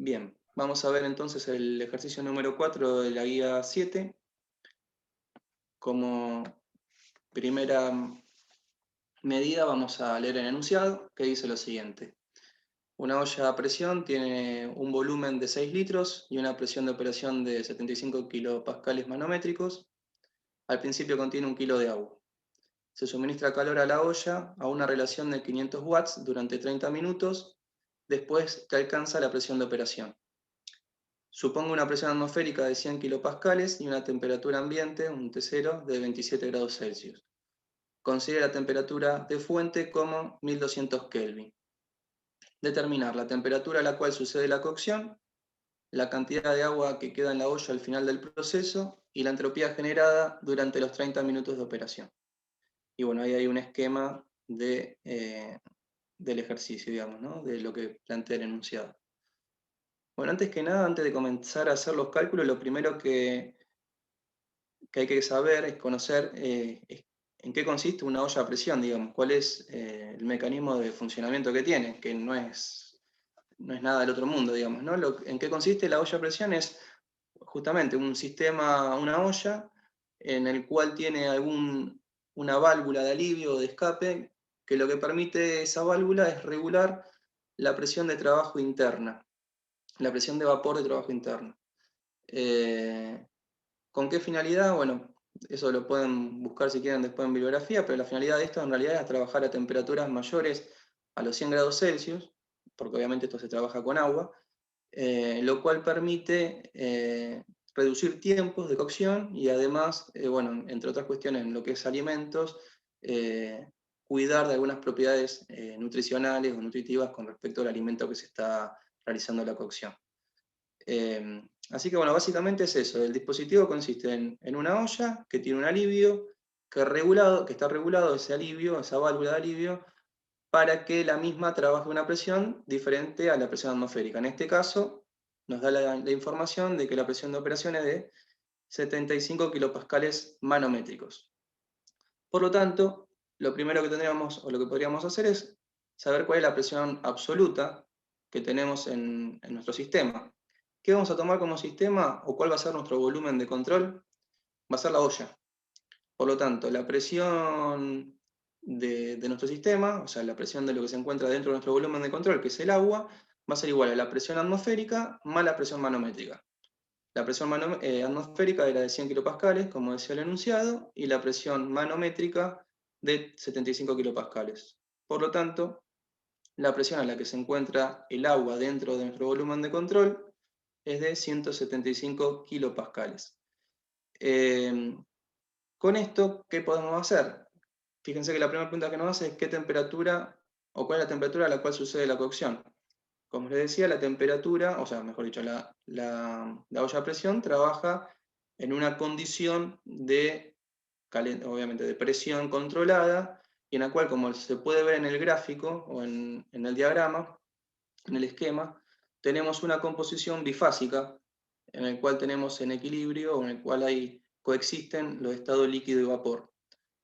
Bien, vamos a ver entonces el ejercicio número 4 de la guía 7. Como primera medida vamos a leer el enunciado, que dice lo siguiente. Una olla a presión tiene un volumen de 6 litros y una presión de operación de 75 kilopascales manométricos. Al principio contiene 1 kilo de agua. Se suministra calor a la olla a una relación de 500 watts durante 30 minutos después que alcanza la presión de operación. Suponga una presión atmosférica de 100 kilopascales y una temperatura ambiente, un T0, de 27 grados Celsius. Considere la temperatura de fuente como 1200 Kelvin. Determinar la temperatura a la cual sucede la cocción, la cantidad de agua que queda en la olla al final del proceso y la entropía generada durante los 30 minutos de operación. Y bueno, ahí hay un esquema del ejercicio, digamos, ¿no? De lo que plantea el enunciado. Bueno, antes que nada, antes de comenzar a hacer los cálculos, lo primero que hay que saber, es conocer en qué consiste una olla a presión, digamos, cuál es el mecanismo de funcionamiento que tiene, que no es nada del otro mundo, digamos, ¿no? En qué consiste la olla a presión es justamente un sistema, una olla, en el cual tiene una válvula de alivio o de escape, que lo que permite esa válvula es regular la presión de trabajo interna, la presión de vapor de trabajo interno. ¿Con qué finalidad? Bueno, eso lo pueden buscar si quieren después en bibliografía, pero la finalidad de esto en realidad es trabajar a temperaturas mayores a los 100 grados Celsius, porque obviamente esto se trabaja con agua, lo cual permite reducir tiempos de cocción y además, bueno, entre otras cuestiones, en lo que es alimentos, cuidar de algunas propiedades nutricionales o nutritivas con respecto al alimento que se está realizando la cocción. Así que bueno, básicamente es eso. El dispositivo consiste en una olla que tiene un alivio, que está regulado ese alivio, esa válvula de alivio, para que la misma trabaje a una presión diferente a la presión atmosférica. En este caso, nos da la información de que la presión de operación es de 75 kilopascales manométricos. Por lo tanto, lo primero que tendríamos, o lo que podríamos hacer es saber cuál es la presión absoluta que tenemos en nuestro sistema. ¿Qué vamos a tomar como sistema o cuál va a ser nuestro volumen de control? Va a ser la olla. Por lo tanto, la presión de nuestro sistema, o sea, la presión de lo que se encuentra dentro de nuestro volumen de control, que es el agua, va a ser igual a la presión atmosférica más la presión manométrica. La presión atmosférica era de 100 kilopascales, como decía el enunciado, y la presión manométrica de 75 kilopascales. Por lo tanto, la presión a la que se encuentra el agua dentro de nuestro volumen de control es de 175 kilopascales. Con esto, ¿qué podemos hacer? Fíjense que la primera pregunta que nos hace es qué temperatura o cuál es la temperatura a la cual sucede la cocción. Como les decía, la temperatura, o sea, mejor dicho, la olla a presión trabaja en una condición de, obviamente, de presión controlada, y en la cual, como se puede ver en el gráfico o en el diagrama, en el esquema, tenemos una composición bifásica, en el cual tenemos en equilibrio, o en el cual coexisten los estados líquido y vapor.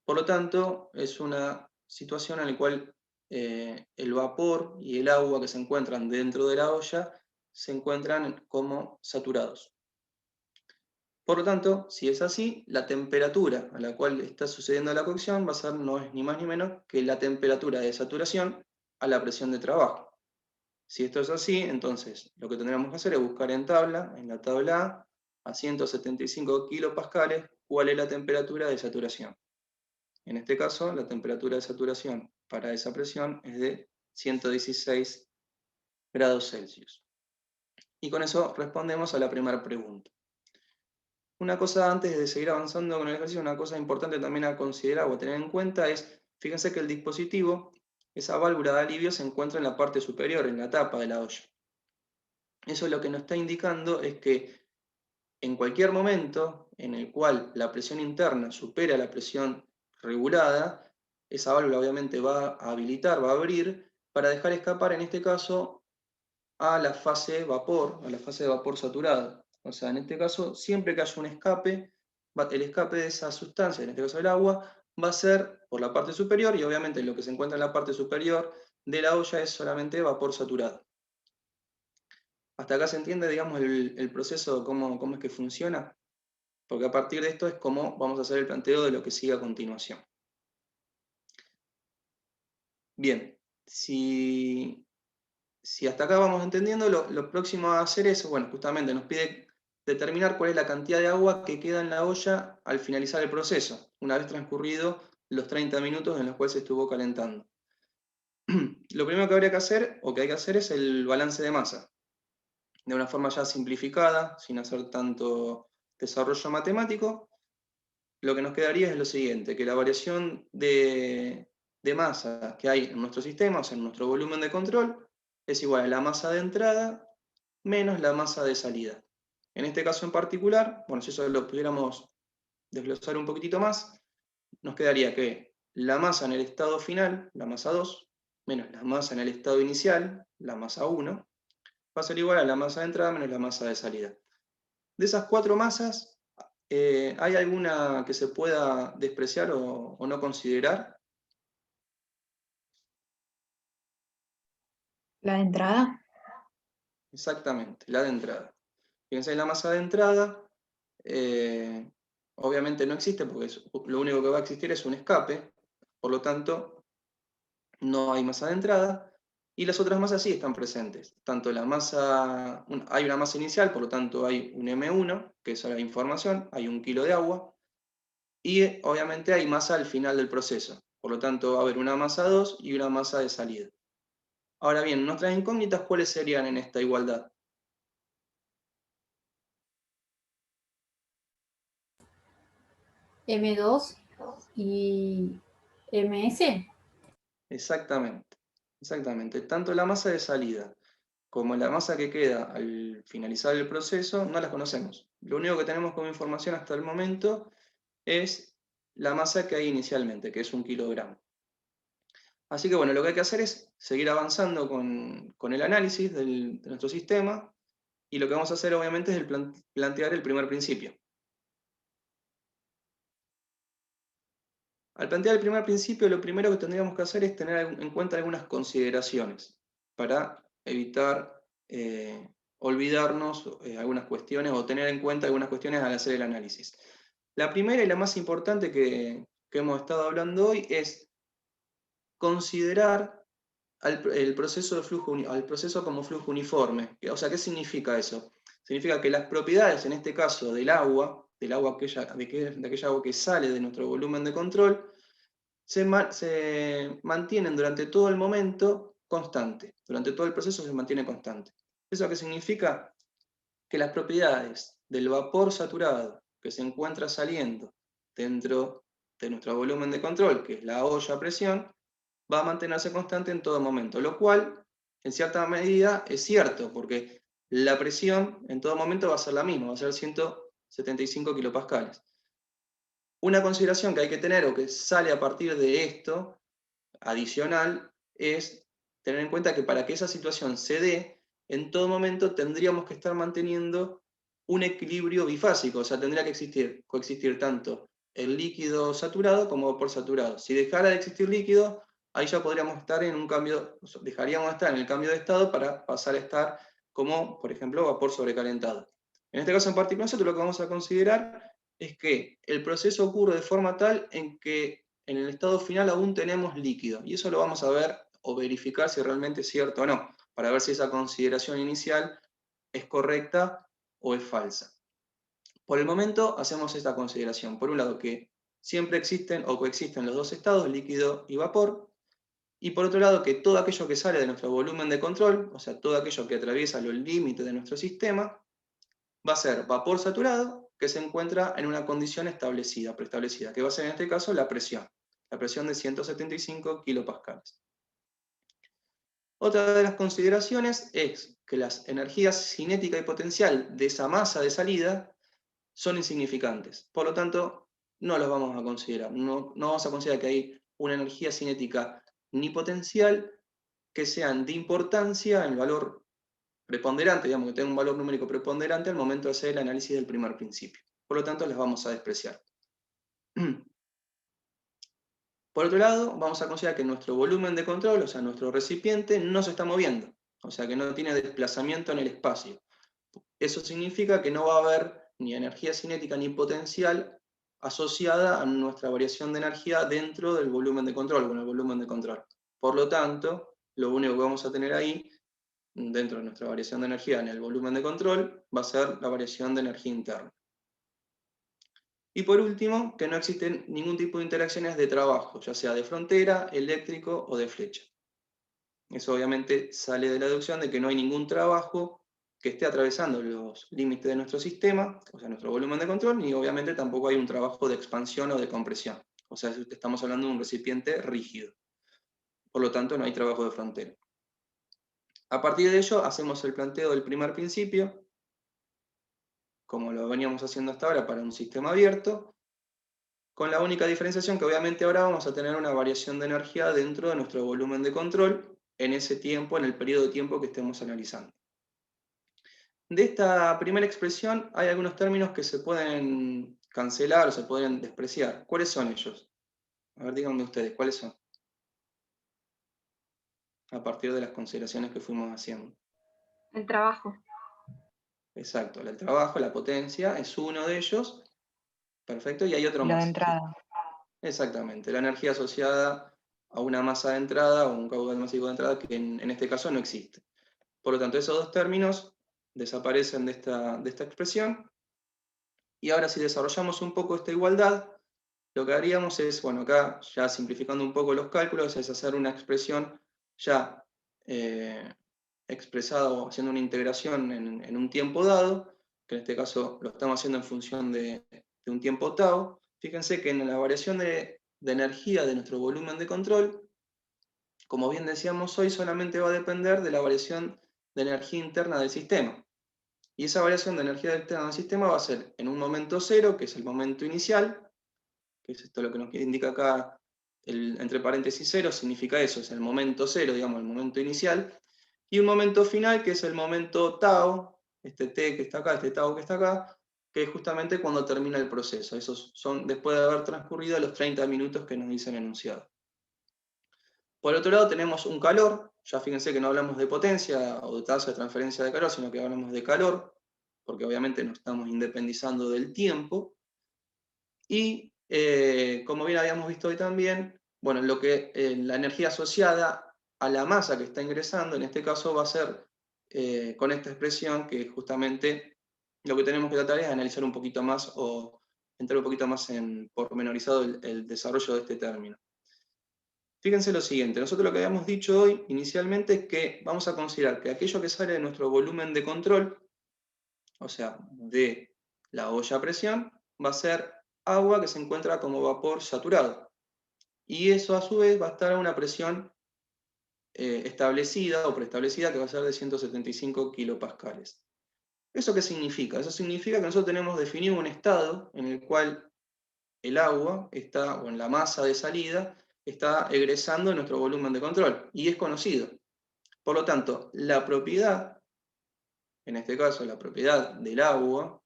Por lo tanto, es una situación en la cual el vapor y el agua que se encuentran dentro de la olla se encuentran como saturados. Por lo tanto, si es así, la temperatura a la cual está sucediendo la cocción va a ser no es ni más ni menos que la temperatura de saturación a la presión de trabajo. Si esto es así, entonces lo que tendremos que hacer es buscar en la tabla A 175 kilopascales, cuál es la temperatura de saturación. En este caso, la temperatura de saturación para esa presión es de 116 grados Celsius. Y con eso respondemos a la primera pregunta. Una cosa antes de seguir avanzando con el ejercicio, una cosa importante también a considerar o a tener en cuenta es, fíjense que el dispositivo, esa válvula de alivio se encuentra en la parte superior, en la tapa de la olla. Eso lo que nos está indicando es que en cualquier momento en el cual la presión interna supera la presión regulada, esa válvula obviamente va a habilitar, va a abrir, para dejar escapar en este caso a la fase de vapor saturada. O sea, en este caso, siempre que haya un escape, el escape de esa sustancia, en este caso el agua, va a ser por la parte superior, y obviamente lo que se encuentra en la parte superior de la olla es solamente vapor saturado. Hasta acá se entiende, digamos, el proceso, cómo es que funciona, porque a partir de esto es cómo vamos a hacer el planteo de lo que sigue a continuación. Bien, si hasta acá vamos entendiendo, lo próximo a hacer es, bueno, justamente nos pide determinar cuál es la cantidad de agua que queda en la olla al finalizar el proceso, una vez transcurrido los 30 minutos en los cuales se estuvo calentando. Lo primero que habría que hacer, o que hay que hacer, es el balance de masa. De una forma ya simplificada, sin hacer tanto desarrollo matemático, lo que nos quedaría es lo siguiente, que la variación de masa que hay en nuestro sistema, o sea, en nuestro volumen de control, es igual a la masa de entrada menos la masa de salida. En este caso en particular, bueno, si eso lo pudiéramos desglosar un poquitito más, nos quedaría que la masa en el estado final, la masa 2, menos la masa en el estado inicial, la masa 1, va a ser igual a la masa de entrada menos la masa de salida. De esas 4 masas, ¿hay alguna que se pueda despreciar o no considerar? La de entrada. Exactamente, la de entrada. Fíjense en la masa de entrada, eh, obviamente no existe porque lo único que va a existir es un escape, por lo tanto no hay masa de entrada, y las otras masas sí están presentes. Tanto la masa, hay una masa inicial, por lo tanto hay un M1, que es la información, hay 1 kilo de agua, y obviamente hay masa al final del proceso, por lo tanto va a haber una masa 2 y una masa de salida. Ahora bien, nuestras incógnitas, ¿cuáles serían en esta igualdad? M2 y MS. Exactamente, exactamente. Tanto la masa de salida como la masa que queda al finalizar el proceso, no las conocemos. Lo único que tenemos como información hasta el momento es la masa que hay inicialmente, que es 1 kilogramo. Así que bueno, lo que hay que hacer es seguir avanzando con el análisis de nuestro sistema, y lo que vamos a hacer obviamente es plantear el primer principio. Al plantear el primer principio, lo primero que tendríamos que hacer es tener en cuenta algunas consideraciones para evitar olvidarnos algunas cuestiones o tener en cuenta algunas cuestiones al hacer el análisis. La primera y la más importante que hemos estado hablando hoy es considerar el proceso, al proceso como flujo uniforme. O sea, ¿qué significa eso? Significa que las propiedades, en este caso del agua de aquella agua que sale de nuestro volumen de control, se mantienen durante todo el momento constante. Durante todo el proceso se mantiene constante. ¿Eso qué significa? Que las propiedades del vapor saturado que se encuentra saliendo dentro de nuestro volumen de control, que es la olla a presión, va a mantenerse constante en todo momento, lo cual en cierta medida es cierto, porque la presión en todo momento va a ser la misma, va a ser 175 kilopascales. Una consideración que hay que tener o que sale a partir de esto, adicional, es tener en cuenta que para que esa situación se dé, en todo momento tendríamos que estar manteniendo un equilibrio bifásico, o sea, tendría que coexistir tanto el líquido saturado como vapor saturado. Si dejara de existir líquido, ahí ya podríamos estar en un cambio, dejaríamos de estar en el cambio de estado para pasar a estar como, por ejemplo, vapor sobrecalentado. En este caso en particular, nosotros lo que vamos a considerar es que el proceso ocurre de forma tal en que en el estado final aún tenemos líquido, y eso lo vamos a ver o verificar si realmente es cierto o no, para ver si esa consideración inicial es correcta o es falsa. Por el momento hacemos esta consideración. Por un lado, que siempre existen o coexisten los dos estados, líquido y vapor, y por otro lado, que todo aquello que sale de nuestro volumen de control, o sea, todo aquello que atraviesa los límites de nuestro sistema, va a ser vapor saturado que se encuentra en una condición establecida, preestablecida, que va a ser en este caso la presión de 175 kilopascales. Otra de las consideraciones es que las energías cinética y potencial de esa masa de salida son insignificantes. Por lo tanto, no los vamos a considerar. No vamos a considerar que hay una energía cinética ni potencial que sean de importancia en el valor preponderante, digamos que tenga un valor numérico preponderante al momento de hacer el análisis del primer principio. Por lo tanto, las vamos a despreciar. Por otro lado, vamos a considerar que nuestro volumen de control, o sea, nuestro recipiente, no se está moviendo. o sea que no tiene desplazamiento en el espacio. Eso significa que no va a haber ni energía cinética ni potencial asociada a nuestra variación de energía dentro del volumen de control, con el volumen de control. Por lo tanto, lo único que vamos a tener ahí, dentro de nuestra variación de energía en el volumen de control, va a ser la variación de energía interna. Y por último, que no existen ningún tipo de interacciones de trabajo, ya sea de frontera, eléctrico o de flecha. Eso obviamente sale de la deducción de que no hay ningún trabajo que esté atravesando los límites de nuestro sistema, o sea, nuestro volumen de control, ni obviamente tampoco hay un trabajo de expansión o de compresión. O sea, estamos hablando de un recipiente rígido. Por lo tanto, no hay trabajo de frontera. A partir de ello, hacemos el planteo del primer principio, como lo veníamos haciendo hasta ahora para un sistema abierto, con la única diferenciación que obviamente ahora vamos a tener una variación de energía dentro de nuestro volumen de control en ese tiempo, en el periodo de tiempo que estemos analizando. De esta primera expresión hay algunos términos que se pueden cancelar o se pueden despreciar. ¿Cuáles son ellos? A ver, díganme ustedes, ¿cuáles son? A partir de las consideraciones que fuimos haciendo. El trabajo. Exacto, el trabajo, la potencia, es uno de ellos. Perfecto, y hay otro Lo de más. entrada. Exactamente, la energía asociada a una masa de entrada o un caudal masivo de entrada que en este caso no existe. Por lo tanto, esos dos términos desaparecen de esta expresión. Y ahora si desarrollamos un poco esta igualdad, lo que haríamos es, bueno, acá ya simplificando un poco los cálculos, es hacer una expresión ya expresada o haciendo una integración en un tiempo dado, que en este caso lo estamos haciendo en función de un tiempo tau. Fíjense que en la variación de energía de nuestro volumen de control, como bien decíamos hoy, solamente va a depender de la variación de energía interna del sistema. Y esa variación de energía interna del sistema va a ser en un momento cero, que es el momento inicial, que es esto lo que nos indica acá, entre paréntesis cero, significa eso, es el momento cero, digamos, el momento inicial, y un momento final, que es el momento tau, este t que está acá, este tau que está acá, que es justamente cuando termina el proceso. Esos son después de haber transcurrido los 30 minutos que nos dice el enunciado. Por otro lado tenemos un calor, ya fíjense que no hablamos de potencia o de tasa de transferencia de calor, sino que hablamos de calor, porque obviamente nos estamos independizando del tiempo. Y como bien habíamos visto hoy también, bueno, la energía asociada a la masa que está ingresando, en este caso va a ser con esta expresión que justamente lo que tenemos que tratar es analizar un poquito más o entrar un poquito más en pormenorizado el desarrollo de este término. Fíjense lo siguiente, nosotros lo que habíamos dicho hoy inicialmente es que vamos a considerar que aquello que sale de nuestro volumen de control, o sea, de la olla a presión, va a ser agua que se encuentra como vapor saturado. Y eso a su vez va a estar a una presión establecida o preestablecida que va a ser de 175 kilopascales. ¿Eso qué significa? Eso significa que nosotros tenemos definido un estado en el cual el agua está, o en la masa de salida, está egresando en nuestro volumen de control y es conocido. Por lo tanto, la propiedad, en este caso la propiedad del agua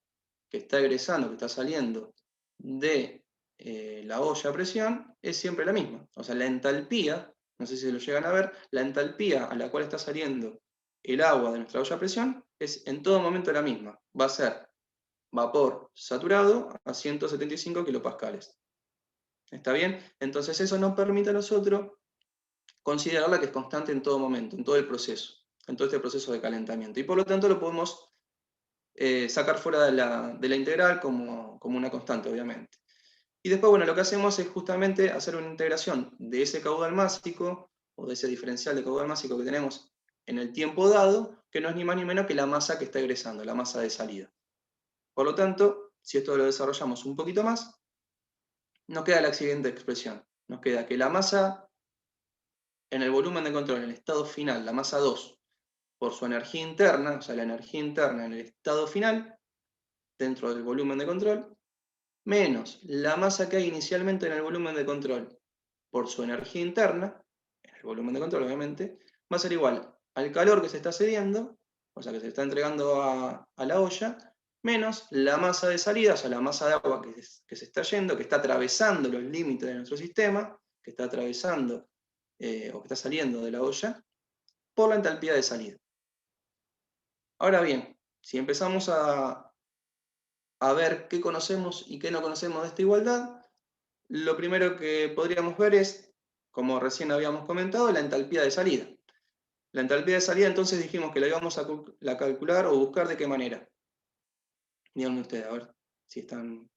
que está egresando, que está saliendo de la olla a presión, es siempre la misma. O sea, la entalpía, no sé si lo llegan a ver, la entalpía a la cual está saliendo el agua de nuestra olla a presión es en todo momento la misma. Va a ser vapor saturado a 175 kilopascales. ¿Está bien? Entonces eso nos permite a nosotros considerarla que es constante en todo momento, en todo el proceso, en todo este proceso de calentamiento. Y por lo tanto lo podemos sacar fuera de la integral como una constante, obviamente. Y después, bueno, lo que hacemos es justamente hacer una integración de ese caudal másico, o de ese diferencial de caudal másico que tenemos en el tiempo dado, que no es ni más ni menos que la masa que está egresando, la masa de salida. Por lo tanto, si esto lo desarrollamos un poquito más, nos queda la siguiente expresión. Nos queda que la masa en el volumen de control, en el estado final, la masa 2, por su energía interna, o sea, la energía interna en el estado final, dentro del volumen de control, menos la masa que hay inicialmente en el volumen de control por su energía interna, en el volumen de control obviamente, va a ser igual al calor que se está cediendo, o sea que se está entregando a la olla, menos la masa de salida, o sea la masa de agua que se está yendo, que está atravesando los límites de nuestro sistema, que está atravesando o que está saliendo de la olla, por la entalpía de salida. Ahora bien, si empezamos a ver qué conocemos y qué no conocemos de esta igualdad, lo primero que podríamos ver es, como recién habíamos comentado, la entalpía de salida. La entalpía de salida entonces dijimos que la íbamos a calcular o buscar de qué manera. Díganme ustedes, a ver si están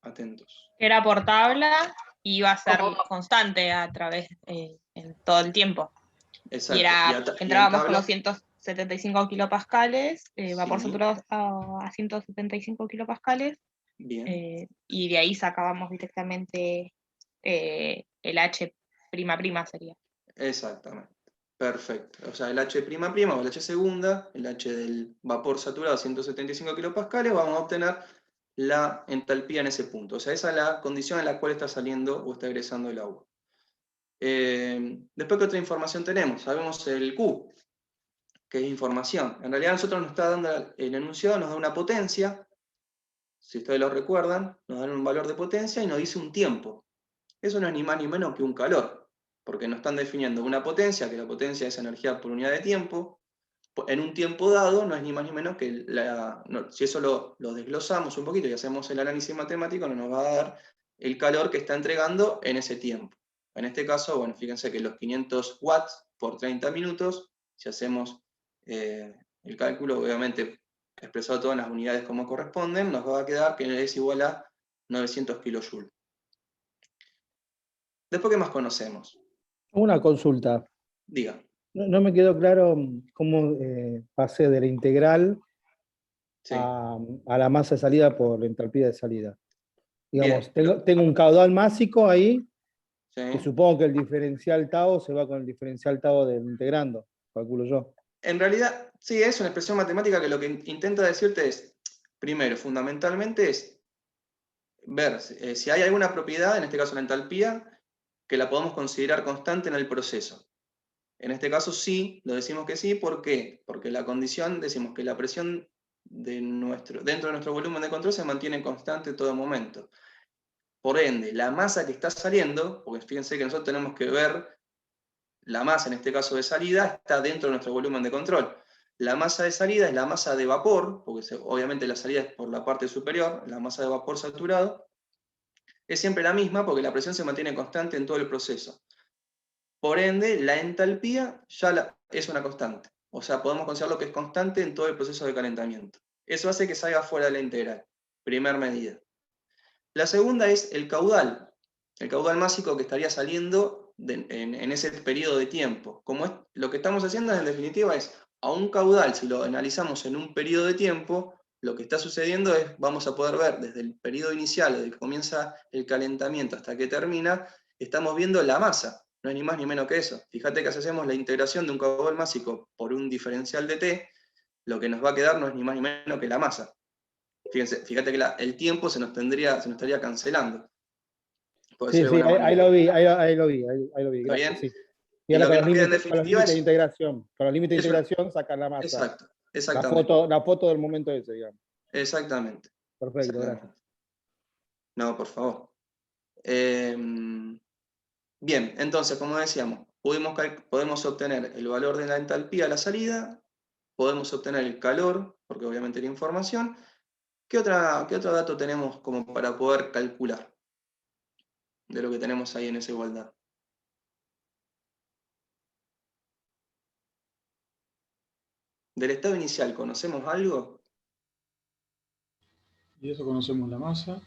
atentos. Era por tabla y iba a ser constante a través en todo el tiempo. Exacto. Y era, y en entrábamos con tabla, los 175 kilopascales, vapor sí, saturado a 175 kilopascales, bien, y de ahí sacábamos directamente el H prima sería. exactamente. Perfecto. O sea, el H'' o el H segunda, el H del vapor saturado a 175 kilopascales, vamos a obtener la entalpía en ese punto. O sea, esa es la condición en la cual está saliendo o está egresando el agua. Después, ¿qué otra información tenemos? Sabemos el Q, que es información. En realidad, nosotros nos está dando el enunciado, nos da una potencia, si ustedes lo recuerdan, nos dan un valor de potencia y nos dice un tiempo. Eso no es ni más ni menos que un calor, porque nos están definiendo una potencia, que la potencia es energía por unidad de tiempo, en un tiempo dado no es ni más ni menos que si eso lo desglosamos un poquito y hacemos el análisis matemático, nos va a dar el calor que está entregando en ese tiempo. En este caso, bueno, fíjense que los 500 watts por 30 minutos, si hacemos el cálculo, obviamente expresado todas las unidades como corresponden, nos va a quedar que es igual a 900 kilojoules. Después, ¿qué más conocemos? Una consulta. Diga. No me quedó claro cómo pasé de la integral Sí. a la masa de salida por la entalpía de salida. Digamos, Bien, tengo un caudal másico ahí, sí. y supongo que el diferencial tau se va con el diferencial tau del integrando, calculo yo. En realidad, sí, es una expresión matemática que lo que intenta decirte es, primero, fundamentalmente es ver si hay alguna propiedad, en este caso la entalpía, que la podemos considerar constante en el proceso. En este caso sí, lo decimos que sí, ¿por qué? Porque la condición, decimos que la presión dentro de nuestro volumen de control se mantiene constante en todo momento. Por ende, la masa que está saliendo, porque fíjense que nosotros tenemos que ver la masa, en este caso de salida, está dentro de nuestro volumen de control. La masa de salida es la masa de vapor, porque obviamente la salida es por la parte superior, la masa de vapor saturado, es siempre la misma porque la presión se mantiene constante en todo el proceso. Por ende, la entalpía ya es una constante. O sea, podemos considerarlo que es constante en todo el proceso de calentamiento. Eso hace que salga fuera de la integral. Primer medida. La segunda es el caudal másico que estaría saliendo en ese periodo de tiempo. Lo que estamos haciendo en definitiva es, a un caudal, si lo analizamos en un periodo de tiempo, lo que está sucediendo es, vamos a poder ver desde el periodo inicial, desde que comienza el calentamiento hasta que termina, estamos viendo la masa, no es ni más ni menos que eso. Fíjate que si hacemos la integración de un caudal másico por un diferencial de t, lo que nos va a quedar no es ni más ni menos que la masa. Fíjate que el tiempo se nos estaría cancelando. Sí, ahí lo vi, ahí lo vi, ¿Está gracias. bien? Sí. Y Y ahora lo que con nos queda en los definitiva límites de es... integración. Con los límites de Eso, integración sacar la masa. exacto, exactamente. La foto del momento ese, digamos. Exactamente. Perfecto, Exactamente. gracias. No, por favor. Bien, entonces, como decíamos, podemos obtener el valor de la entalpía a la salida, podemos obtener el calor, porque obviamente la información. ¿Qué otro dato tenemos como para poder calcular de lo que tenemos ahí en esa igualdad? Del estado inicial, ¿conocemos algo? Y eso conocemos la masa.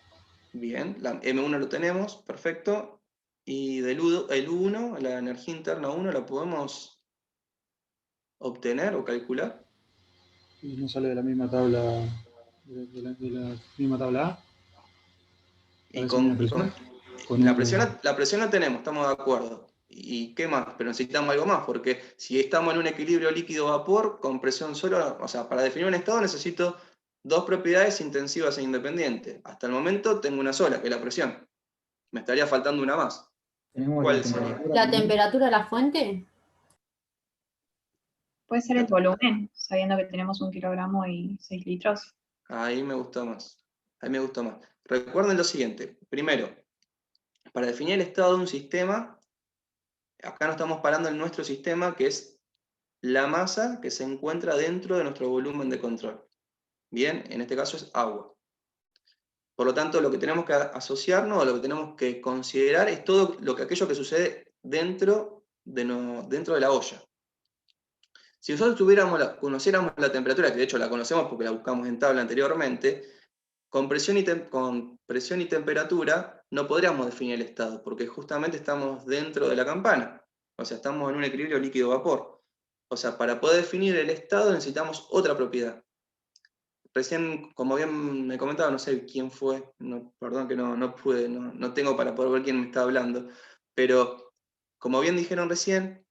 Bien, la M1 lo tenemos, perfecto. Y el U1, la energía interna 1, ¿la podemos obtener o calcular? Y no sale de la misma tabla, de la misma tabla A. Y Parece una presión. Con la presión la tenemos, estamos de acuerdo. ¿Y qué más? Pero necesitamos algo más, porque si estamos en un equilibrio líquido-vapor con presión solo, o sea, para definir un estado necesito dos propiedades intensivas e independientes. Hasta el momento tengo una sola, que es la presión. Me estaría faltando una más. ¿Cuál sería? ¿La temperatura de la fuente? Puede ser el volumen, sabiendo que tenemos 1 kilogramo y 6 litros. Ahí me gustó más. Ahí me gustó más. Recuerden lo siguiente. Primero, para definir el estado de un sistema, acá no estamos parando en nuestro sistema, que es la masa que se encuentra dentro de nuestro volumen de control. Bien, en este caso es agua. Por lo tanto, lo que tenemos que asociarnos, o lo que tenemos que considerar, es todo aquello que sucede dentro de la olla. Si nosotros conociéramos la temperatura, que de hecho la conocemos porque la buscamos en tabla anteriormente, con presión y temperatura no podríamos definir el estado, porque justamente estamos dentro de la campana. O sea, estamos en un equilibrio líquido-vapor. O sea, para poder definir el estado necesitamos otra propiedad. Recién, como bien me comentaba, no sé quién fue, perdón que no pude, no tengo para poder ver quién me está hablando, pero como bien dijeron recién,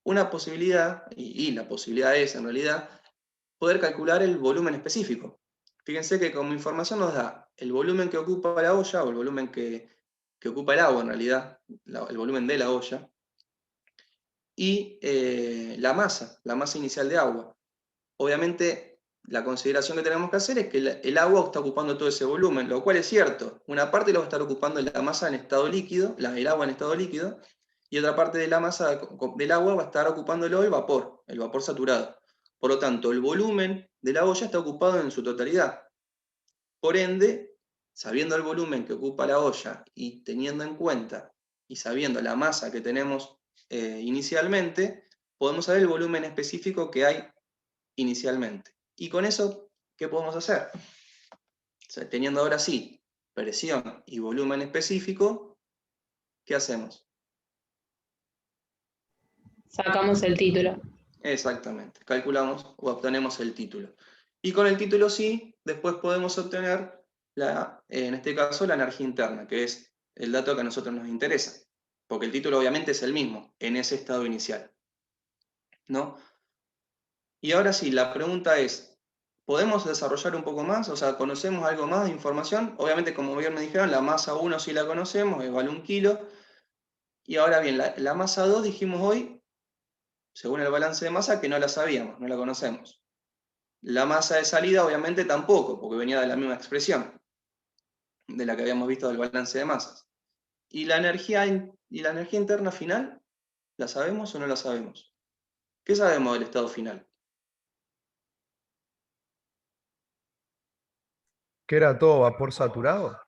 una posibilidad, y la posibilidad es en realidad, poder calcular el volumen específico. Fíjense que como información nos da el volumen que ocupa la olla, o el volumen que ocupa el agua en realidad, el volumen de la olla, y la masa inicial de agua. Obviamente, la consideración que tenemos que hacer es que el agua está ocupando todo ese volumen, lo cual es cierto. Una parte lo va a estar ocupando la masa en estado líquido, el agua en estado líquido, y otra parte de la masa del agua va a estar ocupándolo el vapor saturado. Por lo tanto, el volumen de la olla está ocupado en su totalidad. Por ende, sabiendo el volumen que ocupa la olla y teniendo en cuenta y sabiendo la masa que tenemos inicialmente, podemos saber el volumen específico que hay inicialmente. Y con eso, ¿qué podemos hacer? O sea, teniendo ahora sí presión y volumen específico, ¿qué hacemos? Sacamos el título. Exactamente, calculamos o obtenemos el título. Y con el título sí, después podemos obtener, en este caso, la energía interna, que es el dato que a nosotros nos interesa, porque el título obviamente es el mismo en ese estado inicial, ¿no? Y ahora sí, la pregunta es, ¿podemos desarrollar un poco más? O sea, ¿conocemos algo más de información? Obviamente, como bien me dijeron, la masa 1 sí la conocemos, vale 1 kilo. Y ahora bien, la masa 2 dijimos hoy, según el balance de masa, que no la sabíamos, no la conocemos. La masa de salida, obviamente, tampoco, porque venía de la misma expresión, de la que habíamos visto del balance de masas. ¿Y la energía interna final? ¿La sabemos o no la sabemos? ¿Qué sabemos del estado final? ¿Que era todo vapor saturado?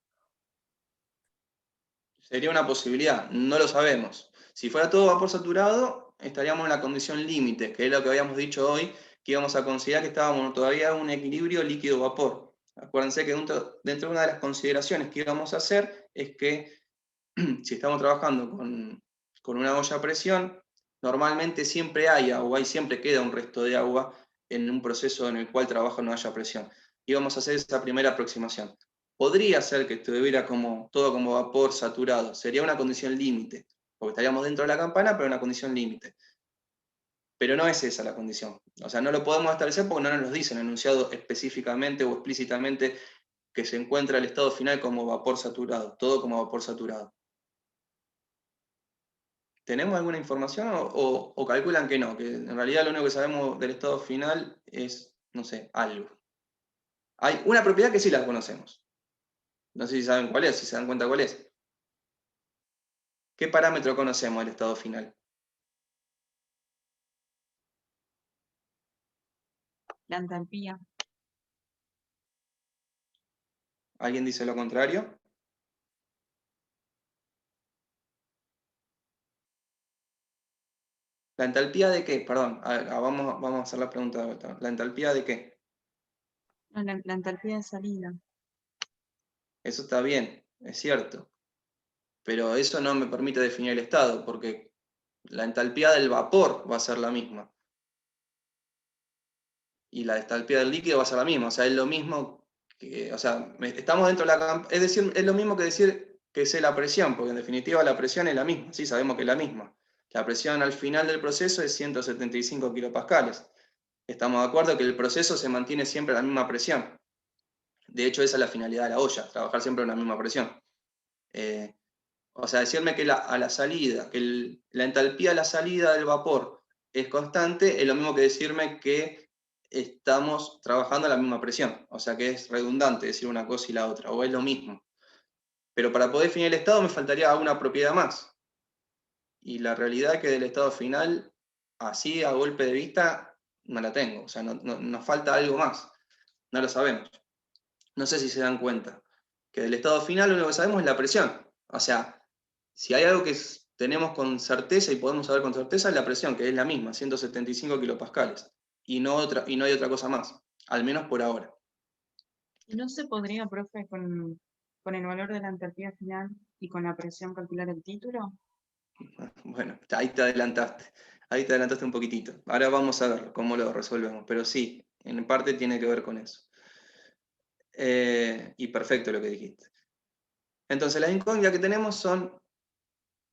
Sería una posibilidad, no lo sabemos. Si fuera todo vapor saturado, estaríamos en la condición límite, que es lo que habíamos dicho hoy, que íbamos a considerar que estábamos todavía en un equilibrio líquido-vapor. Acuérdense que dentro de una de las consideraciones que íbamos a hacer es que si estamos trabajando con una olla a presión, normalmente siempre siempre queda un resto de agua en un proceso en el cual trabaja una olla a presión. Y vamos a hacer esa primera aproximación. Podría ser que estuviera todo como vapor saturado, sería una condición límite, porque estaríamos dentro de la campana, pero una condición límite. Pero no es esa la condición. O sea, no lo podemos establecer porque no nos lo dicen enunciado específicamente o explícitamente que se encuentra el estado final como vapor saturado, todo como vapor saturado. ¿Tenemos alguna información o calculan que no? Que en realidad lo único que sabemos del estado final es, no sé, algo. Hay una propiedad que sí la conocemos. No sé si saben cuál es, si se dan cuenta cuál es. ¿Qué parámetro conocemos del estado final? La entalpía. ¿Alguien dice lo contrario? ¿La entalpía de qué? Perdón, vamos a hacer la pregunta de vuelta. ¿La entalpía de qué? La entalpía de salida. Eso está bien, es cierto. Pero eso no me permite definir el estado, porque la entalpía del vapor va a ser la misma. Y la entalpía del líquido va a ser la misma. O sea, es lo mismo que, o sea, estamos dentro de la... Es decir, es lo mismo que decir que sé la presión, porque en definitiva la presión es la misma, sí, sabemos que es la misma. La presión al final del proceso es 175 kilopascales. Estamos de acuerdo que el proceso se mantiene siempre a la misma presión. De hecho, esa es la finalidad de la olla, trabajar siempre a la misma presión. O sea, decirme que a la salida, que la entalpía a la salida del vapor es constante, es lo mismo que decirme que estamos trabajando a la misma presión. O sea que es redundante decir una cosa y la otra, o es lo mismo. Pero para poder definir el estado me faltaría una propiedad más. Y la realidad es que del estado final así a golpe de vista no la tengo. O sea, nos falta algo más. No lo sabemos. No sé si se dan cuenta. Que del estado final lo único que sabemos es la presión. O sea, si hay algo que tenemos con certeza y podemos saber con certeza es la presión, que es la misma, 175 kilopascales. Y no hay otra cosa más. Al menos por ahora. ¿Y no se podría, profe, con el valor de la entalpía final y con la presión calcular el título? Bueno, ahí te adelantaste. Ahí te adelantaste un poquitito. Ahora vamos a ver cómo lo resolvemos. Pero sí, en parte tiene que ver con eso. Y perfecto lo que dijiste. Entonces, las incógnitas que tenemos son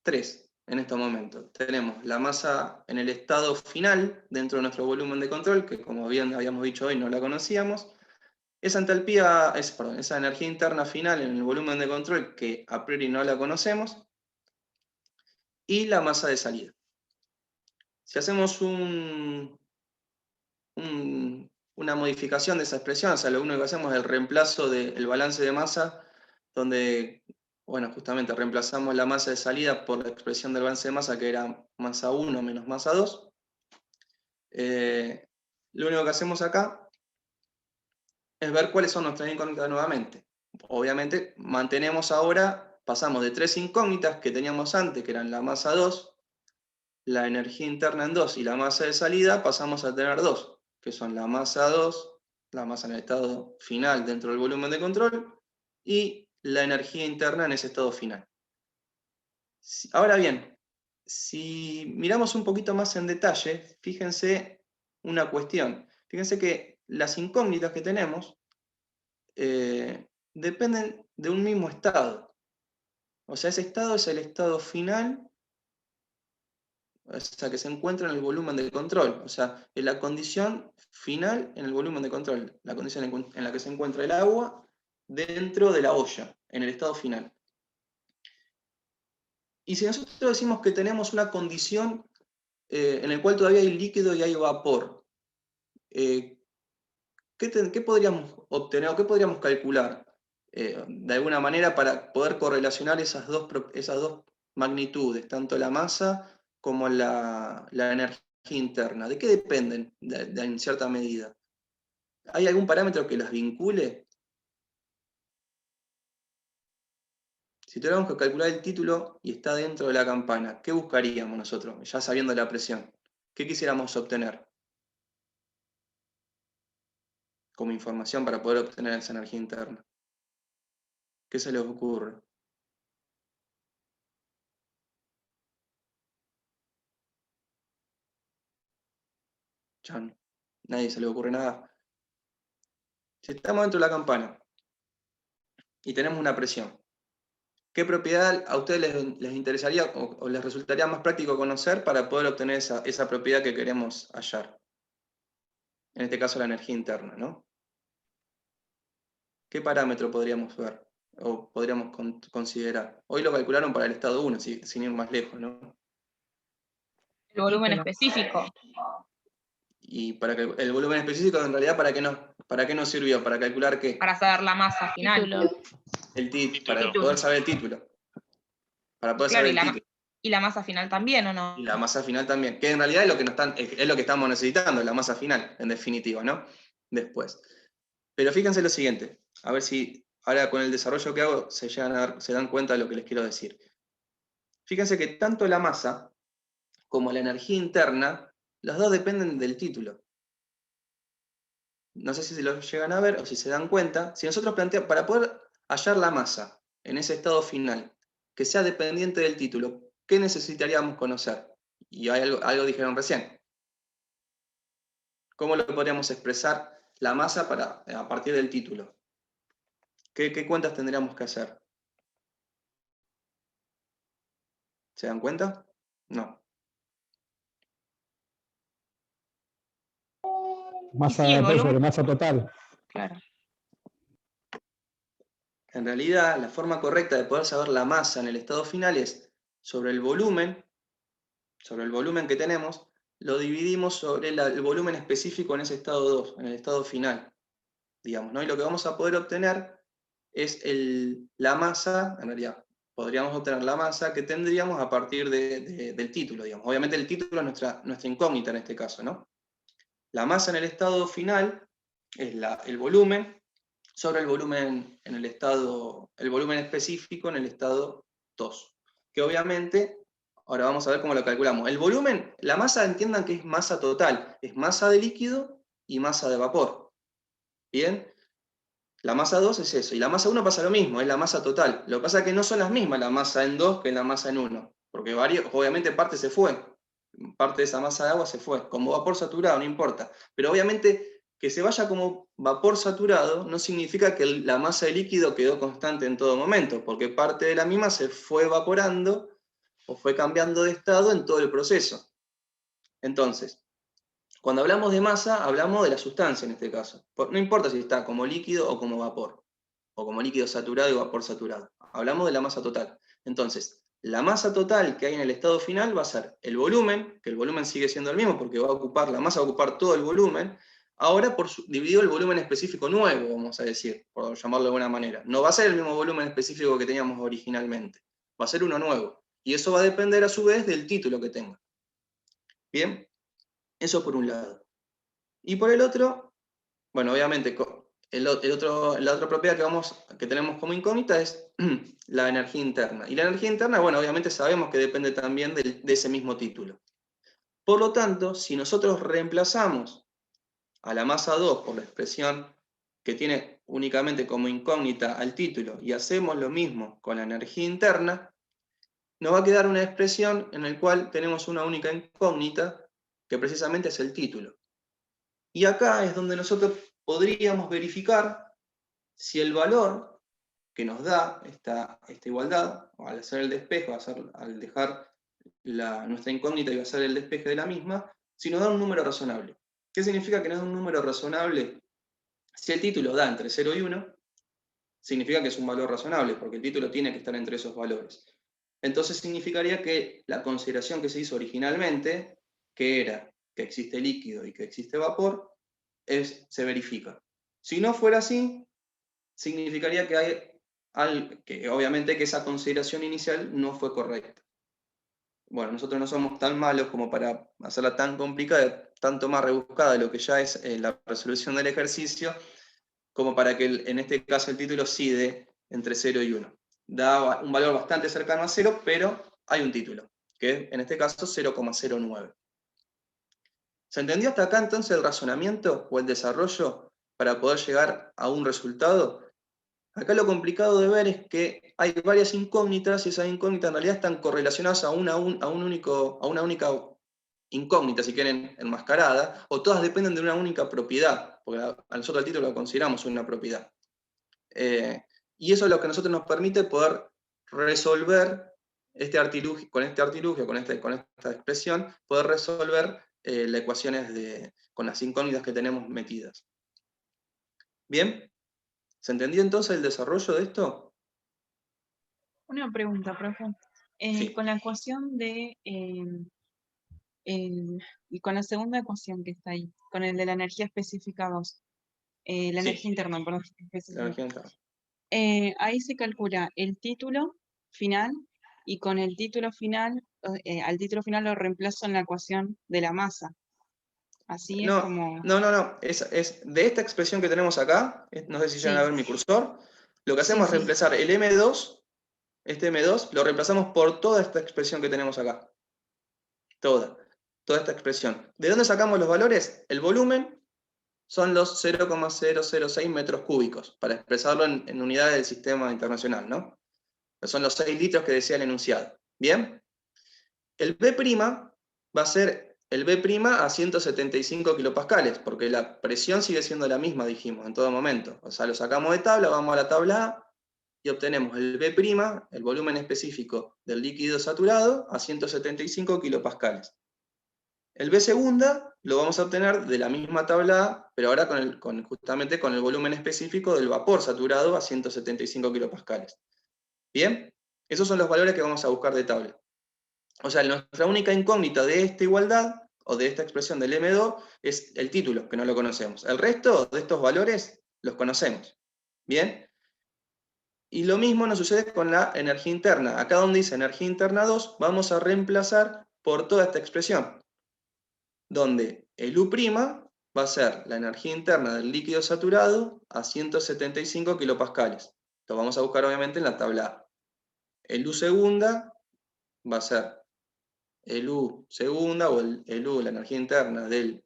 3 en estos momentos. Tenemos la masa en el estado final dentro de nuestro volumen de control, que como bien habíamos dicho hoy no la conocíamos. Esa entalpía, esa energía interna final en el volumen de control, que a priori no la conocemos. Y la masa de salida. Si hacemos una modificación de esa expresión, o sea, lo único que hacemos es el reemplazo del balance de masa, donde, bueno, justamente reemplazamos la masa de salida por la expresión del balance de masa, que era masa 1 menos masa 2. Lo único que hacemos acá es ver cuáles son nuestras incógnitas nuevamente. Obviamente, pasamos de 3 incógnitas que teníamos antes, que eran la masa 2, la energía interna en 2 y la masa de salida, pasamos a tener 2, que son la masa 2, la masa en el estado final dentro del volumen de control, y la energía interna en ese estado final. Ahora bien, si miramos un poquito más en detalle, fíjense una cuestión. Fíjense que las incógnitas que tenemos dependen de un mismo estado. O sea, ese estado es el estado final, o sea, que se encuentra en el volumen de control, o sea, en la condición final en el volumen de control, la condición en la que se encuentra el agua dentro de la olla, en el estado final. Y si nosotros decimos que tenemos una condición en la cual todavía hay líquido y hay vapor, ¿qué podríamos obtener o qué podríamos calcular de alguna manera para poder correlacionar esas dos magnitudes, tanto la masa como la energía interna? ¿De qué dependen en cierta medida? ¿Hay algún parámetro que las vincule? Si tuviéramos que calcular el título y está dentro de la campana, ¿qué buscaríamos nosotros, ya sabiendo la presión? ¿Qué quisiéramos obtener como información para poder obtener esa energía interna? ¿Qué se les ocurre? Chan. Nadie se le ocurre nada. Si estamos dentro de la campana y tenemos una presión, ¿qué propiedad a ustedes les interesaría o les resultaría más práctico conocer para poder obtener esa propiedad que queremos hallar? En este caso la energía interna, ¿no? ¿Qué parámetro podríamos ver o podríamos considerar? Hoy lo calcularon para el estado 1, sin ir más lejos, ¿no? El volumen específico. Y para que el volumen específico, en realidad, ¿para qué nos sirvió? ¿Para calcular qué? Para saber la masa final. Para poder saber el título. Para poder Claro, saber el título. y la masa final también, ¿o no? Y la masa final también. Que en realidad es lo que estamos necesitando, la masa final, en definitiva, ¿no? Después. Pero fíjense lo siguiente. A ver si ahora con el desarrollo que hago se dan cuenta de lo que les quiero decir. Fíjense que tanto la masa como la energía interna, las dos dependen del título. No sé si se lo llegan a ver o si se dan cuenta. Si nosotros planteamos, para poder hallar la masa en ese estado final, que sea dependiente del título, ¿qué necesitaríamos conocer? Y algo dijeron recién. ¿Cómo lo podríamos expresar la masa a partir del título? ¿Qué cuentas tendríamos que hacer? ¿Se dan cuenta? No. Masa sí, el volumen. sobre masa total. Claro. En realidad, la forma correcta de poder saber la masa en el estado final es sobre el volumen que tenemos, lo dividimos sobre el volumen específico en ese estado 2, en el estado final, digamos, ¿no? Y lo que vamos a poder obtener es la masa, en realidad, podríamos obtener la masa que tendríamos a partir del título, digamos. Obviamente el título es nuestra incógnita en este caso, ¿no? La masa en el estado final es el volumen sobre el volumen el volumen específico en el estado 2. Que obviamente, ahora vamos a ver cómo lo calculamos. El volumen, la masa, entiendan que es masa total, es masa de líquido y masa de vapor. ¿Bien? La masa 2 es eso, y la masa 1 pasa lo mismo, es la masa total. Lo que pasa es que no son las mismas la masa en 2 que la masa en 1, porque obviamente parte se fue, parte de esa masa de agua se fue, como vapor saturado, no importa. Pero obviamente que se vaya como vapor saturado no significa que la masa de líquido quedó constante en todo momento, porque parte de la misma se fue evaporando o fue cambiando de estado en todo el proceso. Entonces, cuando hablamos de masa, hablamos de la sustancia en este caso. No importa si está como líquido o como vapor, o como líquido saturado y vapor saturado. Hablamos de la masa total. Entonces, la masa total que hay en el estado final va a ser el volumen, que el volumen sigue siendo el mismo porque la masa va a ocupar todo el volumen, ahora dividido el volumen específico nuevo, vamos a decir, por llamarlo de alguna manera. No va a ser el mismo volumen específico que teníamos originalmente, va a ser uno nuevo. Y eso va a depender a su vez del título que tenga. ¿Bien? Eso por un lado. Y por el otro, bueno, obviamente, la otra propiedad que tenemos como incógnita es la energía interna. Y la energía interna, bueno, obviamente sabemos que depende también de ese mismo título. Por lo tanto, si nosotros reemplazamos a la masa 2 por la expresión que tiene únicamente como incógnita al título y hacemos lo mismo con la energía interna, nos va a quedar una expresión en la cual tenemos una única incógnita que precisamente es el título. Y acá es donde nosotros podríamos verificar si el valor que nos da esta igualdad, o al hacer el despejo, al dejar nuestra incógnita y hacer el despeje de la misma, si nos da un número razonable. ¿Qué significa que nos da un número razonable? Si el título da entre 0 y 1, significa que es un valor razonable, porque el título tiene que estar entre esos valores. Entonces significaría que la consideración que se hizo originalmente, que era que existe líquido y que existe vapor, se verifica. Si no fuera así, significaría que obviamente que esa consideración inicial no fue correcta. Bueno, nosotros no somos tan malos como para hacerla tan complicada, tanto más rebuscada de lo que ya es la resolución del ejercicio, como para que en este caso el título sí dé entre 0 y 1. Da un valor bastante cercano a 0, pero hay un título, que es en este caso 0,09. ¿Se entendió hasta acá entonces el razonamiento o el desarrollo para poder llegar a un resultado? Acá lo complicado de ver es que hay varias incógnitas y esas incógnitas en realidad están correlacionadas a una única incógnita, si quieren, enmascarada, o todas dependen de una única propiedad, porque a nosotros el título lo consideramos una propiedad. Y eso es lo que a nosotros nos permite poder resolver con esta expresión, poder resolver las ecuaciones con las incógnitas que tenemos metidas. ¿Bien? ¿Se entendió entonces el desarrollo de esto? Una pregunta, profe. Sí. Con la ecuación y con la segunda ecuación que está ahí, con el de la energía específica 2, la Sí. energía interna, perdón. La energía interna. Ahí se calcula el título final y con el título final, al título final lo reemplazo en la ecuación de la masa. Así es como... No. Es de esta expresión que tenemos acá, no sé si llegan a ver mi cursor, lo que hacemos es reemplazar el M2, este M2, lo reemplazamos por toda esta expresión que tenemos acá. Toda esta expresión. ¿De dónde sacamos los valores? El volumen son los 0,006 metros cúbicos, para expresarlo en unidades del sistema internacional, ¿no? Son los 6 litros que decía el enunciado. ¿Bien? El B' va a ser el B' a 175 kilopascales, porque la presión sigue siendo la misma, dijimos, en todo momento. O sea, lo sacamos de tabla, vamos a la tabla A, y obtenemos el B', el volumen específico del líquido saturado, a 175 kilopascales. El B segunda lo vamos a obtener de la misma tabla A, pero ahora justamente con el volumen específico del vapor saturado a 175 kilopascales. ¿Bien? Esos son los valores que vamos a buscar de tabla. O sea, nuestra única incógnita de esta igualdad, o de esta expresión del M2, es el título, que no lo conocemos. El resto de estos valores los conocemos. ¿Bien? Y lo mismo nos sucede con la energía interna. Acá donde dice energía interna 2, vamos a reemplazar por toda esta expresión, donde el U' va a ser la energía interna del líquido saturado a 175 kilopascales. Lo vamos a buscar obviamente en la tabla A. El U segunda va a ser el U segunda o el U, la energía interna del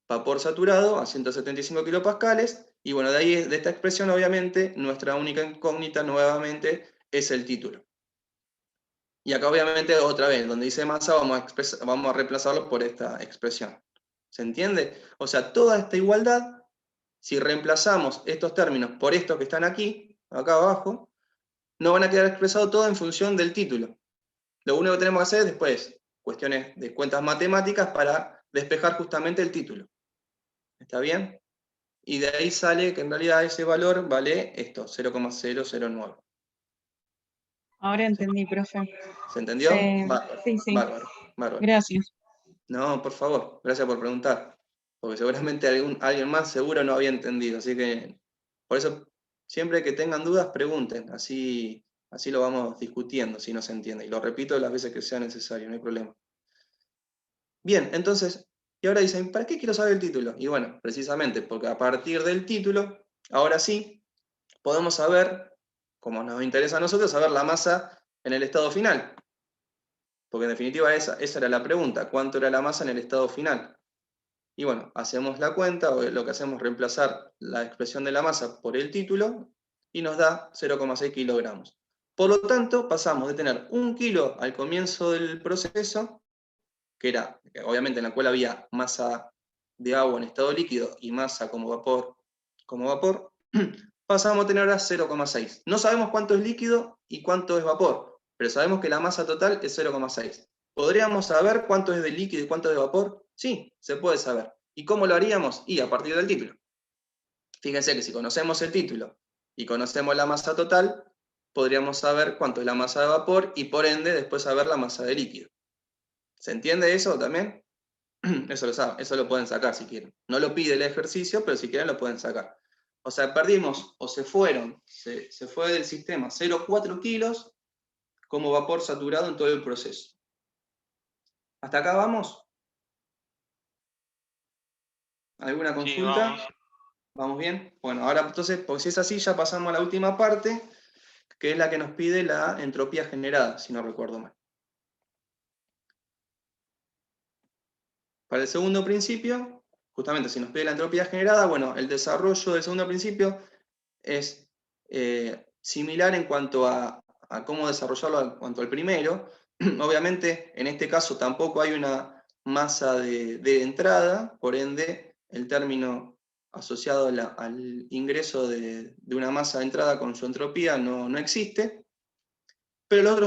vapor saturado a 175 kilopascales. Y bueno, de ahí, de esta expresión, obviamente, nuestra única incógnita nuevamente es el título. Y acá obviamente otra vez, donde dice masa, vamos a reemplazarlo por esta expresión. ¿Se entiende? O sea, toda esta igualdad, si reemplazamos estos términos por estos que están aquí, acá abajo, no van a quedar expresados todo en función del título. Lo único que tenemos que hacer es después cuestiones de cuentas matemáticas para despejar justamente el título. ¿Está bien? Y de ahí sale que en realidad ese valor vale esto, 0,009. Ahora entendí, profe. ¿Se entendió? Bárbaro, Sí, sí. bárbaro, bárbaro. Gracias. No, por favor, gracias por preguntar. Porque seguramente alguien más seguro no había entendido. Así que, por eso, siempre que tengan dudas, pregunten. Así lo vamos discutiendo, si no se entiende. Y lo repito las veces que sea necesario, no hay problema. Bien, entonces, y ahora dicen, ¿para qué quiero saber el título? Y bueno, precisamente porque a partir del título, ahora sí, podemos saber, como nos interesa a nosotros, saber la masa en el estado final. Porque en definitiva esa era la pregunta, ¿cuánto era la masa en el estado final? Y bueno, hacemos la cuenta, o lo que hacemos es reemplazar la expresión de la masa por el título, y nos da 0,6 kilogramos. Por lo tanto, pasamos de tener 1 kilo al comienzo del proceso, que era, obviamente, en la cual había masa de agua en estado líquido y masa como vapor, pasamos a tener ahora 0,6. No sabemos cuánto es líquido y cuánto es vapor, pero sabemos que la masa total es 0,6. ¿Podríamos saber cuánto es de líquido y cuánto es de vapor? Sí, se puede saber. ¿Y cómo lo haríamos? Y a partir del título. Fíjense que si conocemos el título y conocemos la masa total, podríamos saber cuánto es la masa de vapor y por ende después saber la masa de líquido. ¿Se entiende eso también? Eso lo saben, eso lo pueden sacar si quieren. No lo pide el ejercicio, pero si quieren lo pueden sacar. O sea, perdimos o se fue del sistema 0,4 kilos como vapor saturado en todo el proceso. ¿Hasta acá vamos? ¿Alguna consulta? Sí, ¿Vamos bien? Bueno, ahora entonces, pues si es así, ya pasamos a la última parte, que es la que nos pide la entropía generada, si no recuerdo mal. Para el segundo principio, justamente si nos pide la entropía generada, bueno, el desarrollo del segundo principio es similar en cuanto a cómo desarrollarlo en cuanto al primero. Obviamente, en este caso tampoco hay una masa de entrada, por ende, el término asociado al ingreso de una masa de entrada con su entropía no existe, pero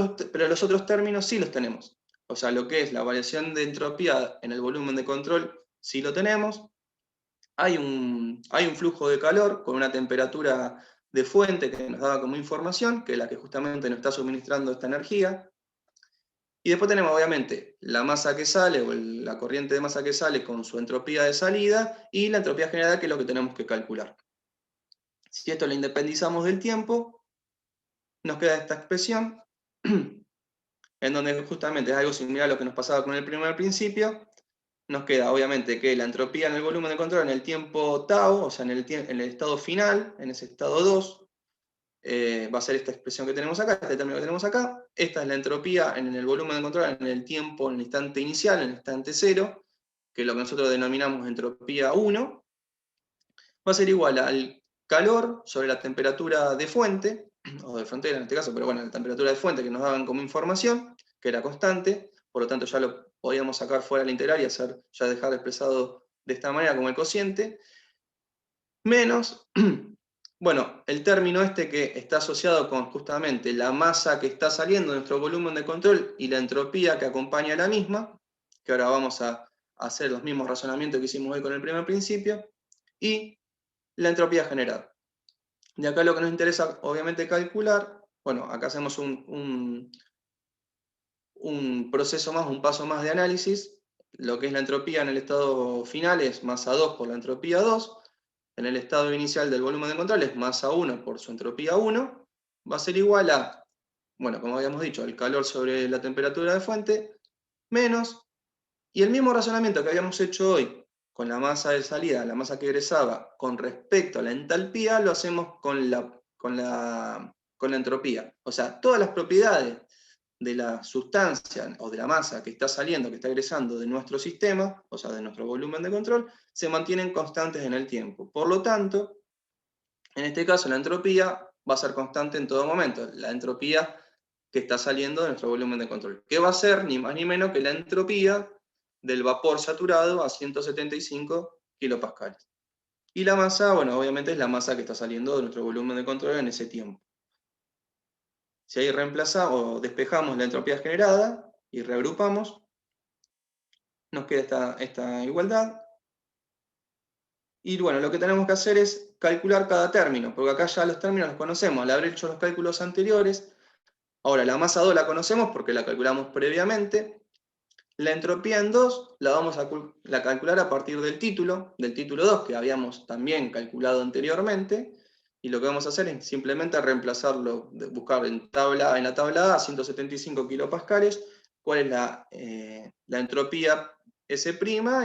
los otros términos sí los tenemos. O sea, lo que es la variación de entropía en el volumen de control, sí lo tenemos. Hay un flujo de calor con una temperatura de fuente que nos daba como información, que es la que justamente nos está suministrando esta energía. Y después tenemos, obviamente, la masa que sale, o la corriente de masa que sale con su entropía de salida, y la entropía generada, que es lo que tenemos que calcular. Si esto lo independizamos del tiempo, nos queda esta expresión, en donde justamente es algo similar a lo que nos pasaba con el primer principio. Nos queda obviamente que la entropía en el volumen de control en el tiempo tau, o sea, en el estado final, en ese estado 2, va a ser esta expresión que tenemos acá, este término que tenemos acá. Esta es la entropía en el volumen de control en el tiempo, en el instante inicial, en el instante 0, que es lo que nosotros denominamos entropía 1. Va a ser igual al calor sobre la temperatura de fuente, o de frontera en este caso, pero bueno, la temperatura de fuente que nos daban como información, que era constante, por lo tanto ya lo podíamos sacar fuera de la integral y ya dejar expresado de esta manera como el cociente, menos, bueno, el término este que está asociado con justamente la masa que está saliendo de nuestro volumen de control y la entropía que acompaña a la misma, que ahora vamos a hacer los mismos razonamientos que hicimos hoy con el primer principio, y la entropía generada. De acá lo que nos interesa, obviamente, calcular, bueno, acá hacemos un proceso más, un paso más de análisis. Lo que es la entropía en el estado final es masa 2 por la entropía 2. En el estado inicial del volumen de control es masa 1 por su entropía 1. va a ser igual a, bueno, como habíamos dicho, el calor sobre la temperatura de fuente, menos, y el mismo razonamiento que habíamos hecho hoy con la masa de salida, la masa que egresaba, con respecto a la entalpía, lo hacemos con la entropía. O sea, todas las propiedades de la sustancia o de la masa que está saliendo, que está egresando de nuestro sistema, o sea, de nuestro volumen de control, se mantienen constantes en el tiempo. Por lo tanto, en este caso la entropía va a ser constante en todo momento, la entropía que está saliendo de nuestro volumen de control, que va a ser ni más ni menos que la entropía del vapor saturado a 175 kilopascales. Y la masa, bueno, obviamente es la masa que está saliendo de nuestro volumen de control en ese tiempo. Si ahí reemplazamos o despejamos la entropía generada y reagrupamos, nos queda esta igualdad. Y bueno, lo que tenemos que hacer es calcular cada término, porque acá ya los términos los conocemos, al haber hecho los cálculos anteriores. Ahora, la masa 2 la conocemos porque la calculamos previamente. La entropía en 2 la vamos a calcular a partir del título 2, que habíamos también calculado anteriormente. Y lo que vamos a hacer es simplemente reemplazarlo, buscar en la tabla A 175 kilopascales, cuál es la entropía S'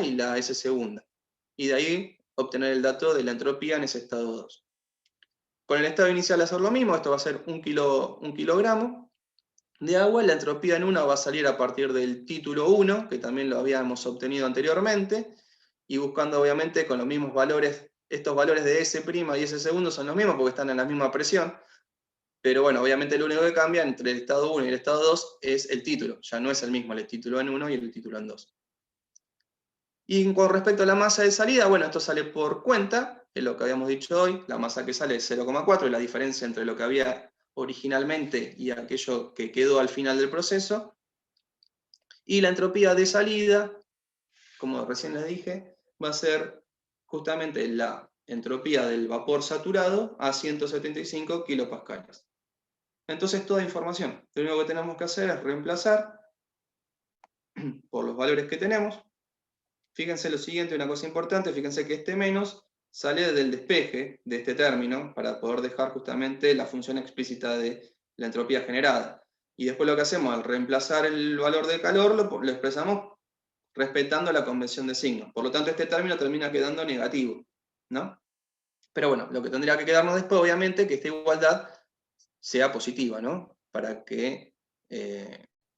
y la S segunda. Y de ahí obtener el dato de la entropía en ese estado 2. Con el estado inicial hacer lo mismo, esto va a ser 1 kilogramo de agua, la entropía en 1 va a salir a partir del título 1, que también lo habíamos obtenido anteriormente, y buscando obviamente con los mismos valores, estos valores de S' y S segundo son los mismos porque están en la misma presión, pero bueno, obviamente lo único que cambia entre el estado 1 y el estado 2 es el título, ya no es el mismo el título en 1 y el título en 2. Y con respecto a la masa de salida, bueno, esto sale por cuenta, es lo que habíamos dicho hoy, la masa que sale es 0,4, la diferencia entre lo que había originalmente y aquello que quedó al final del proceso. Y la entropía de salida, como recién les dije, va a ser justamente la entropía del vapor saturado a 175 kilopascales. Entonces toda información, lo único que tenemos que hacer es reemplazar por los valores que tenemos. Fíjense lo siguiente, una cosa importante, fíjense que este menos sale del despeje de este término para poder dejar justamente la función explícita de la entropía generada. Y después lo que hacemos al reemplazar el valor de calor lo expresamos respetando la convención de signos. Por lo tanto, este término termina quedando negativo, ¿no? Pero bueno, lo que tendría que quedarnos después, obviamente, que esta igualdad sea positiva, ¿no? Para que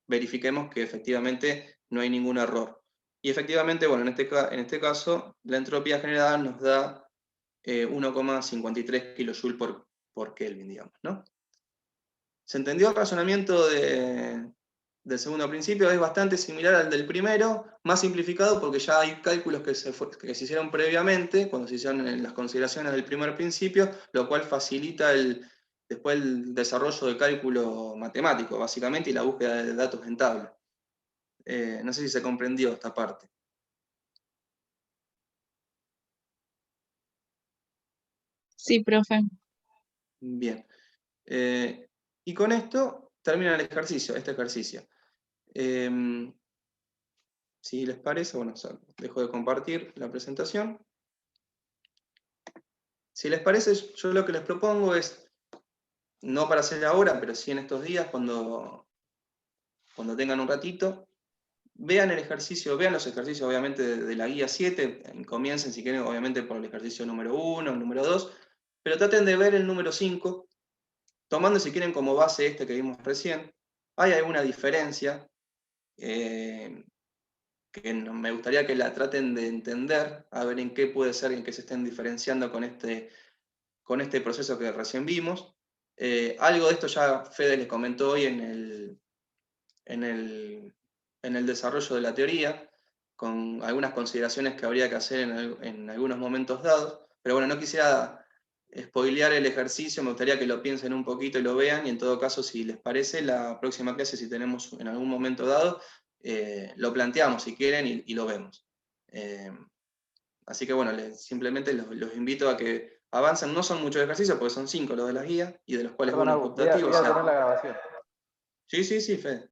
verifiquemos que efectivamente no hay ningún error. Y efectivamente, bueno, en este caso, la entropía generada nos da 1,53 kJ por Kelvin, digamos, ¿no? ¿Se entendió el razonamiento del segundo principio? Es bastante similar al del primero, más simplificado porque ya hay cálculos que se hicieron previamente, cuando se hicieron las consideraciones del primer principio, lo cual facilita después el desarrollo de cálculo matemático, básicamente, y la búsqueda de datos en tabla. No sé si se comprendió esta parte. Sí, profe. Bien. Y con esto termina este ejercicio. Si les parece, bueno, dejo de compartir la presentación. Si les parece, yo lo que les propongo es, no para hacer ahora, pero sí en estos días, cuando tengan un ratito, vean el ejercicio, vean los ejercicios obviamente de la guía 7, comiencen si quieren obviamente por el ejercicio número 1, el número 2, pero traten de ver el número 5, tomando si quieren como base este que vimos recién. Hay alguna diferencia que me gustaría que la traten de entender, a ver en qué puede ser en qué se estén diferenciando con este proceso que recién vimos. Algo de esto ya Fede les comentó hoy en el desarrollo de la teoría, con algunas consideraciones que habría que hacer en algunos momentos dados, pero bueno, no quisiera spoilear el ejercicio, me gustaría que lo piensen un poquito y lo vean, y en todo caso, si les parece, la próxima clase, si tenemos en algún momento dado, lo planteamos si quieren y lo vemos. Así que bueno, simplemente los invito a que avancen, no son muchos ejercicios, porque son 5 los de la guía, y de los cuales uno es optativo. Voy a tener la grabación. Sí, Fede.